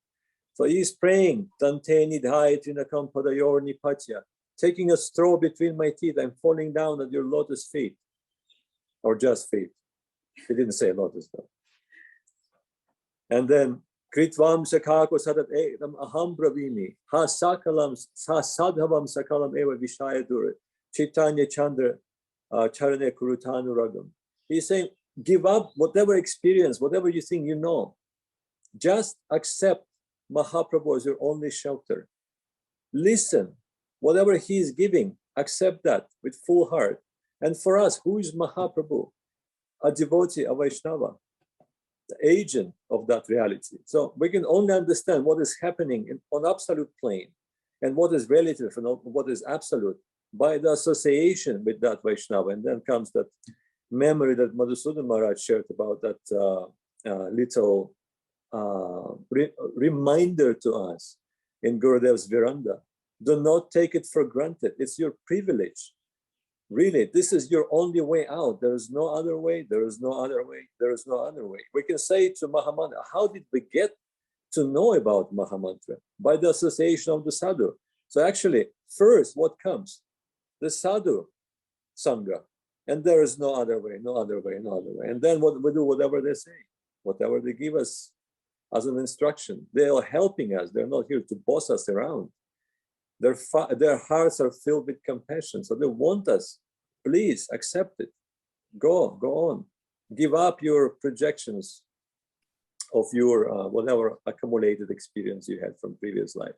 So he's praying, Tante nidhayati nakam padayor nipatya, taking a straw between my teeth, I'm falling down at your lotus feet, or just feet. He didn't say lotus though. And then, Kritvam sakako sadat edam aham bravini, ha sakalam, sa sadhavam sakalam eva vishaya dure, Chaitanya Chandra Charane Kurutanuragam. He's saying, give up whatever experience, whatever you think you know. Just accept Mahaprabhu as your only shelter. Listen, whatever he is giving, accept that with full heart. And for us, who is Mahaprabhu? A devotee, a Vaishnava, the agent of that reality. So we can only understand what is happening on absolute plane and what is relative and what is absolute by the association with that Vaishnava. And then comes that memory that Madhusudan Maharaj shared about that little reminder to us in Gurudev's veranda. Do not take it for granted. It's your privilege. Really, this is your only way out. There is no other way. There is no other way. There is no other way. We can say to Mahamantra, how did we get to know about Mahamantra? By the association of the sadhu. So actually, first, what comes? The sadhu sangha. And there is no other way, no other way, no other way. And then what we do, whatever they say, whatever they give us as an instruction. They are helping us. They're not here to boss us around. Their hearts are filled with compassion. So they want us, please accept it. Go on. Give up your projections of your whatever accumulated experience you had from previous lives.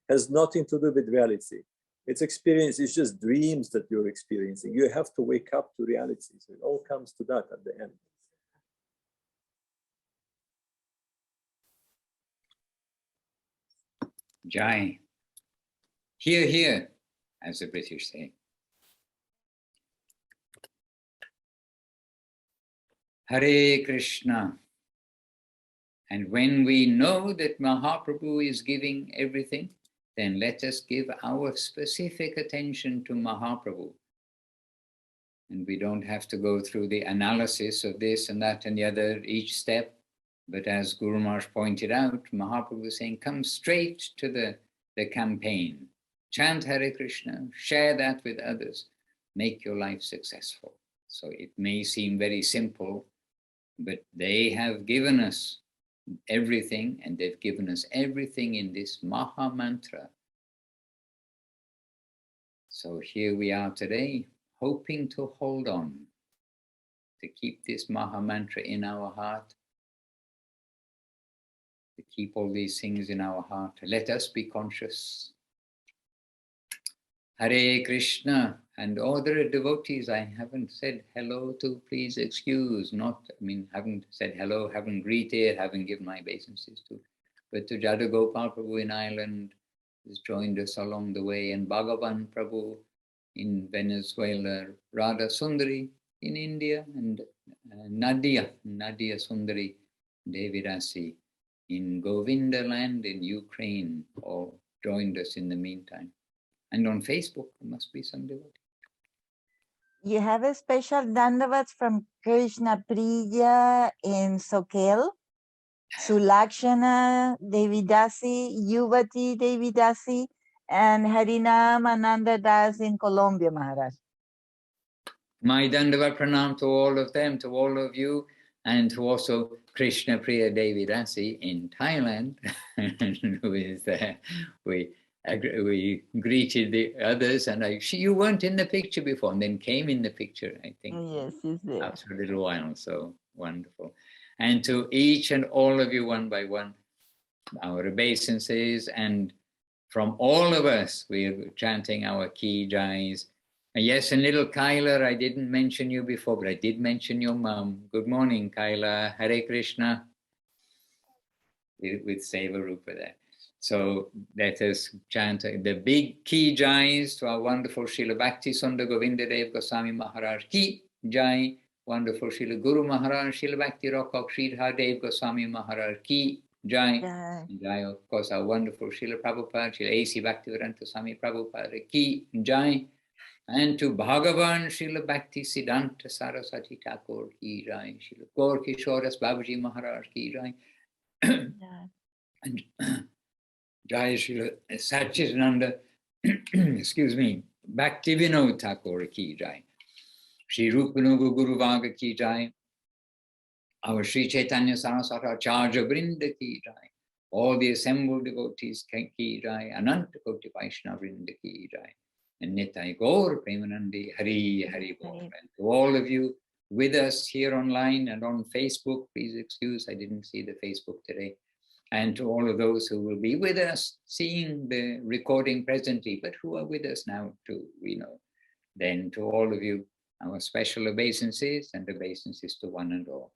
Has nothing to do with reality. It's experience, it's just dreams that you're experiencing. You have to wake up to reality. So it all comes to that at the end. Jai. Hear, hear, as the British say. Hare Krishna. And when we know that Mahaprabhu is giving everything, then let us give our specific attention to Mahaprabhu. And we don't have to go through the analysis of this and that and the other, each step. But as Guru Maharaj pointed out, Mahaprabhu is saying, come straight to the campaign. Chant Hare Krishna, share that with others, make your life successful. So it may seem very simple, but they have given us everything, and they've given us everything in this Maha Mantra. So here we are today, hoping to hold on, to keep this Maha Mantra in our heart, to keep all these things in our heart. Let us be conscious. Hare Krishna. And all the devotees I haven't said hello to, please excuse. Haven't said hello, haven't greeted, haven't given my obeisances to. But to Jadagopal Prabhu in Ireland has joined us along the way, and Bhagavan Prabhu in Venezuela, Radha Sundari in India, and Nadia Sundari Devirasi in Govinda land in Ukraine, all joined us in the meantime. And on Facebook, there must be some devotees. You have a special dandavats from Krishna Priya in Sokel, Sulakshana Devidasi, Yuvati Devidasi, and Harinam Ananda Das in Colombia, Maharaj. My dandavat pranam to all of them, to all of you, and to also Krishna Priya Devidasi in Thailand, who is there. We greeted the others, and you weren't in the picture before, and then came in the picture, I think. Yes, he's there. After a little while, so wonderful. And to each and all of you, one by one, our obeisances, and from all of us, we're chanting our key jais. And yes, and little Kaila, I didn't mention you before, but I did mention your mom. Good morning, Kaila. Hare Krishna. With Seva Rupa there. So let us chant the big key jais to our wonderful Srila Bhakti Sundar Govinda Dev Goswami Maharaj ki jai, wonderful Srila Guru Maharaj, Srila Bhakti Rakak Sridhar Dev Goswami Maharaj ki jai, jai, of course our wonderful Srila Prabhupada, Srila A.C. Bhaktivedanta Swami Prabhupada ki jai, and to Bhagavan Srila Bhakti Siddhanta Saraswati Thakur ki jai, Srila Gaur Kishoras Babaji Maharaj ki jai, and Jai Srila Satchitananda, excuse me, Bhakti Vinod Thakur ki jai, Shri Rupanuga Guru Vaga ki jai, our Sri Chaitanya Saraswati Acharya Vrinda ki jai, all the assembled devotees ki jai, Ananta Koti Vaishnava Vrinda ki jai, And Nitai Gaur Premanandi, Hari Hari Bol. And to all of you with us here online and on Facebook, please excuse, I didn't see the Facebook today. And to all of those who will be with us, seeing the recording presently, but who are with us now too, we know. Then to all of you, our special obeisances and obeisances to one and all.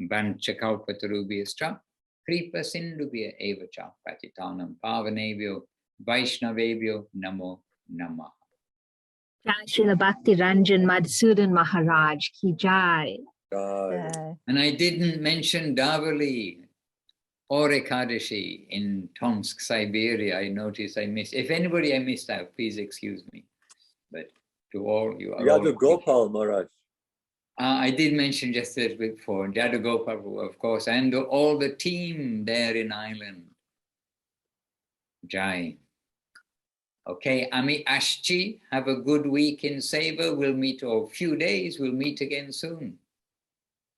Vanchakalpatarubhyascha, Kripa Sindhubhya Evacha, Patitanam Pavanebhyo, Vaishnavebhyo, Namo Namah. Jai Srila Bhakti Ranjan Madhusudan Maharaj ki jai. And I didn't mention Davali or Ekadashi in Tomsk, Siberia. I noticed I missed. If anybody I missed out, please excuse me. But to all you are. Yadu Gopal Maharaj. I did mention just that before, Yadu Gopal, of course, and all the team there in Ireland. Jai. Okay, Ami Ashchi, have a good week in Seva. We'll meet, or a few days, we'll meet again soon.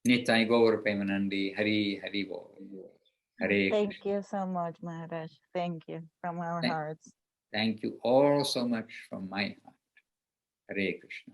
Nitai Gaur Premanandi, Hari Hari Bol. Hare Thank Krishna. you so much, Maharaj. Thank you from our hearts. Thank you all so much from my heart. Hare Krishna.